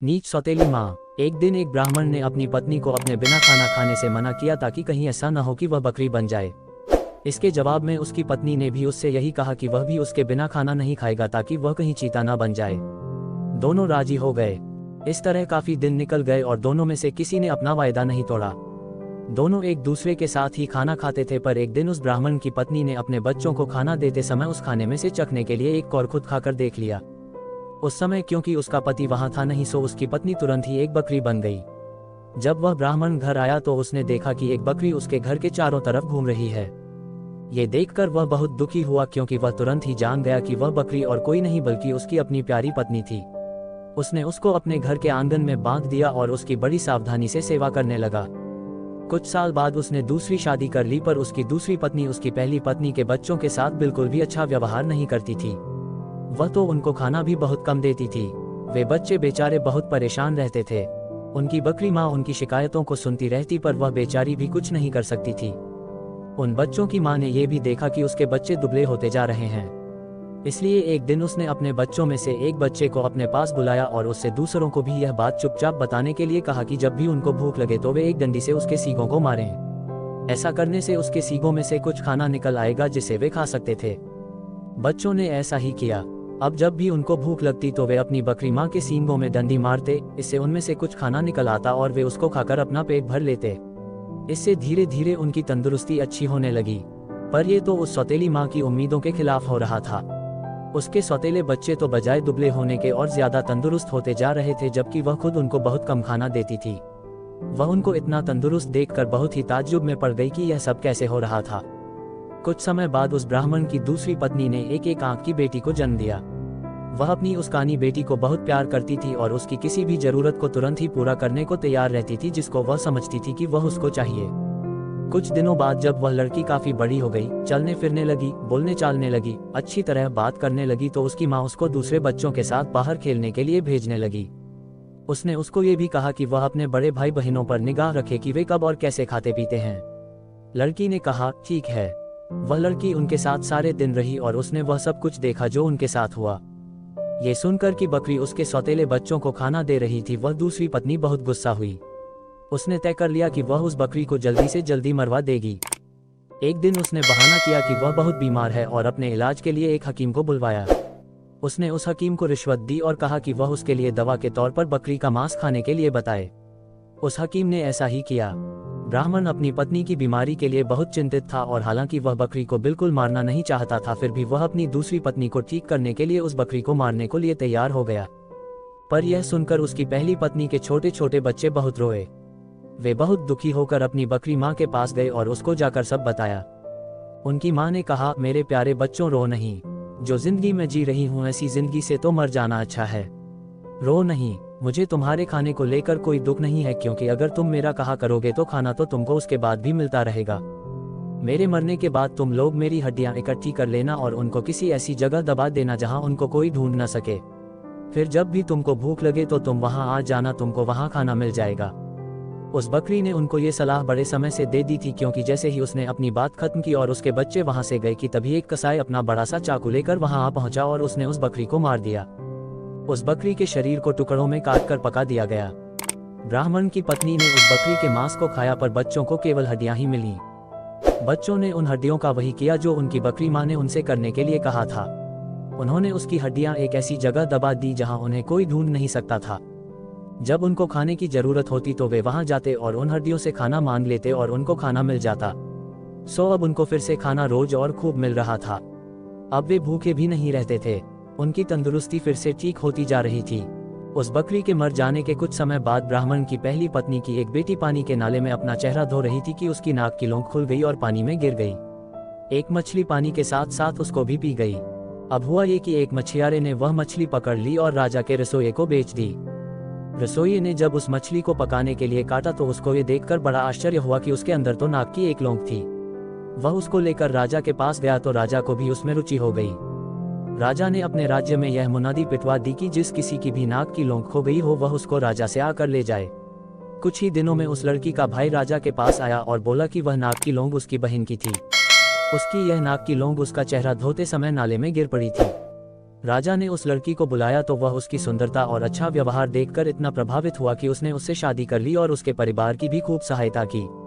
नीच सौतेली माँ। एक दिन एक ब्राह्मण ने अपनी पत्नी को अपने बिना खाना खाने से मना किया ताकि कहीं ऐसा न हो कि वह बकरी बन जाए। इसके जवाब में उसकी पत्नी ने भी उससे यही कहा कि वह भी उसके बिना खाना नहीं खाएगा ताकि वह कहीं चीता न बन जाए। दोनों राजी हो गए। इस तरह काफी दिन निकल गए और दोनों में से किसी ने अपना वायदा नहीं तोड़ा। दोनों एक दूसरे के साथ ही खाना खाते थे, पर एक दिन उस ब्राह्मण की पत्नी ने अपने बच्चों को खाना देते समय उस खाने में से चखने के लिए एक कौर खुद खाकर देख लिया। उस समय क्योंकि उसका पति वहां था नहीं, सो उसकी पत्नी तुरंत ही एक बकरी बन गई। जब वह ब्राह्मण घर आया तो उसने देखा कि एक बकरी उसके घर के चारों तरफ घूम रही है। ये देखकर वह बहुत दुखी हुआ क्योंकि वह तुरंत ही जान गया कि वह बकरी और कोई नहीं बल्कि उसकी अपनी प्यारी पत्नी थी। उसने उसको अपने घर के आंगन में बांध दिया और उसकी बड़ी सावधानी से सेवा करने लगा। कुछ साल बाद उसने दूसरी शादी कर ली, पर उसकी दूसरी पत्नी उसकी पहली पत्नी के बच्चों के साथ बिल्कुल भी अच्छा व्यवहार नहीं करती थी। वह तो उनको खाना भी बहुत कम देती थी। वे बच्चे बेचारे बहुत परेशान रहते थे। उनकी बकरी माँ उनकी शिकायतों को सुनती रहती, पर वह बेचारी भी कुछ नहीं कर सकती थी। उन बच्चों की माँ ने यह भी देखा कि उसके बच्चे दुबले होते जा रहे हैं। इसलिए एक दिन उसने अपने बच्चों में से एक बच्चे को अपने पास बुलाया और उससे दूसरों को भी यह बात चुपचाप बताने के लिए कहा कि जब भी उनको भूख लगे तो वे एक डंडी से उसके सींगों को मारें। ऐसा करने से उसके सींगों में से कुछ खाना निकल आएगा जिसे वे खा सकते थे। बच्चों ने ऐसा ही किया। अब जब भी उनको भूख लगती तो वे अपनी बकरी माँ के सींगों में डंडी मारते, इससे उनमें से कुछ खाना निकल आता और वे उसको खाकर अपना पेट भर लेते। इससे धीरे धीरे उनकी तंदुरुस्ती अच्छी होने लगी। पर यह तो उस सौतेली माँ की उम्मीदों के खिलाफ हो रहा था। उसके सौतेले बच्चे तो बजाय दुबले होने के और ज्यादा तंदुरुस्त होते जा रहे थे, जबकि वह खुद उनको बहुत कम खाना देती थी। वह उनको इतना तंदुरुस्त देखकर बहुत ही ताज्जुब में पड़ गई कि यह सब कैसे हो रहा था। कुछ समय बाद उस ब्राह्मण की दूसरी पत्नी ने एक आंख की बेटी को जन्म दिया। वह अपनी उस कानी बेटी को बहुत प्यार करती थी और उसकी किसी भी जरूरत को तुरंत ही पूरा करने को तैयार रहती थी जिसको वह समझती थी कि वह उसको चाहिए। कुछ दिनों बाद जब वह लड़की काफी बड़ी हो गई, चलने फिरने लगी, बोलने चालने लगी, अच्छी तरह बात करने लगी, तो उसकी माँ उसको दूसरे बच्चों के साथ बाहर खेलने के लिए भेजने लगी। उसने उसको ये भी कहा कि वह अपने बड़े भाई बहनों पर निगाह रखे कि वे कब और कैसे खाते पीते हैं। लड़की ने कहा ठीक है। वह लड़की उनके साथ सारे दिन रही और उसने वह सब कुछ देखा जो उनके साथ हुआ। ये सुनकर कि बकरी उसके सौतेले बच्चों को खाना दे रही थी, वह दूसरी पत्नी बहुत गुस्सा हुई। उसने तय कर लिया कि वह उस बकरी को जल्दी से जल्दी मरवा देगी। एक दिन उसने बहाना किया कि वह बहुत बीमार है और अपने इलाज के लिए एक हकीम को बुलवाया। उसने उस हकीम को रिश्वत दी और कहा कि वह उसके लिए दवा के तौर पर बकरी का मांस खाने के लिए बताए। उस हकीम ने ऐसा ही किया। ब्राह्मण अपनी पत्नी की बीमारी के लिए बहुत चिंतित था और हालांकि वह बकरी को बिल्कुल मारना नहीं चाहता था, फिर भी वह अपनी दूसरी पत्नी को ठीक करने के लिए उस बकरी को मारने को लिए तैयार हो गया। पर यह सुनकर उसकी पहली पत्नी के छोटे छोटे बच्चे बहुत रोए। वे बहुत दुखी होकर अपनी बकरी माँ के पास गए और उसको जाकर सब बताया। उनकी माँ ने कहा, मेरे प्यारे बच्चों रो नहीं। जो जिंदगी में जी रही हूँ ऐसी जिंदगी से तो मर जाना अच्छा है। रो नहीं, मुझे तुम्हारे खाने को लेकर कोई दुख नहीं है, क्योंकि अगर तुम मेरा कहा करोगे तो खाना तो तुमको उसके बाद भी मिलता रहेगा। मेरे मरने के बाद तुम लोग मेरी हड्डियां इकट्ठी कर लेना और उनको किसी ऐसी जगह दबा देना जहां उनको कोई ढूंढ न सके। फिर जब भी तुमको भूख लगे तो तुम वहां आ जाना, तुमको वहां खाना मिल जाएगा। उस बकरी ने उनको ये सलाह बड़े समय से दे दी थी, क्योंकि जैसे ही उसने अपनी बात खत्म की और उसके बच्चे वहां से गए कि तभी एक कसाई अपना बड़ा सा चाकू लेकर वहां आ पहुंचा और उसने उस बकरी को मार दिया। उस बकरी के शरीर को टुकड़ों में काटकर पका दिया गया। ब्राह्मण की पत्नी ने उस बकरी के मांस को खाया, पर बच्चों को केवल हड्डियां ही मिली। बच्चों ने उन हड्डियों का वही किया जो उनकी बकरी माँ ने उनसे करने के लिए कहा था। उन्होंने उसकी हड्डियां एक ऐसी जगह दबा दी जहां उन्हें कोई ढूंढ नहीं सकता था। जब उनको खाने की जरूरत होती तो वे वहां जाते और उन हड्डियों से खाना मांग लेते और उनको खाना मिल जाता। सो अब उनको फिर से खाना रोज और खूब मिल रहा था। अब वे भूखे भी नहीं रहते थे। उनकी तंदुरुस्ती फिर से ठीक होती जा रही थी। उस बकरी के मर जाने के कुछ समय बाद ब्राह्मण की पहली पत्नी की एक बेटी पानी के नाले में अपना चेहरा धो रही थी कि उसकी नाक की लौंग खुल गई और पानी में गिर गई। एक मछली पानी के साथ साथ उसको भी पी गई। अब हुआ ये कि एक मछियारे ने वह मछली पकड़ ली और राजा के रसोइये को बेच दी। रसोइये ने जब उस मछली को पकाने के लिए काटा तो उसको ये देखकर बड़ा आश्चर्य हुआ कि उसके अंदर तो नाक की एक लौंग थी। वह उसको लेकर राजा के पास गया तो राजा को भी उसमें रुचि हो गई। राजा ने अपने राज्य में यह मुनादी पिटवा दी कि जिस किसी की भी नाक की लौंग खो गई हो वह उसको राजा से आकर ले जाए। कुछ ही दिनों में उस लड़की का भाई राजा के पास आया और बोला कि वह नाक की लौंग उसकी बहन की थी। उसकी यह नाक की लौंग उसका चेहरा धोते समय नाले में गिर पड़ी थी। राजा ने उस लड़की को बुलाया तो वह उसकी सुंदरता और अच्छा व्यवहार देखकर इतना प्रभावित हुआ कि उसने उससे शादी कर ली और उसके परिवार की भी खूब सहायता की।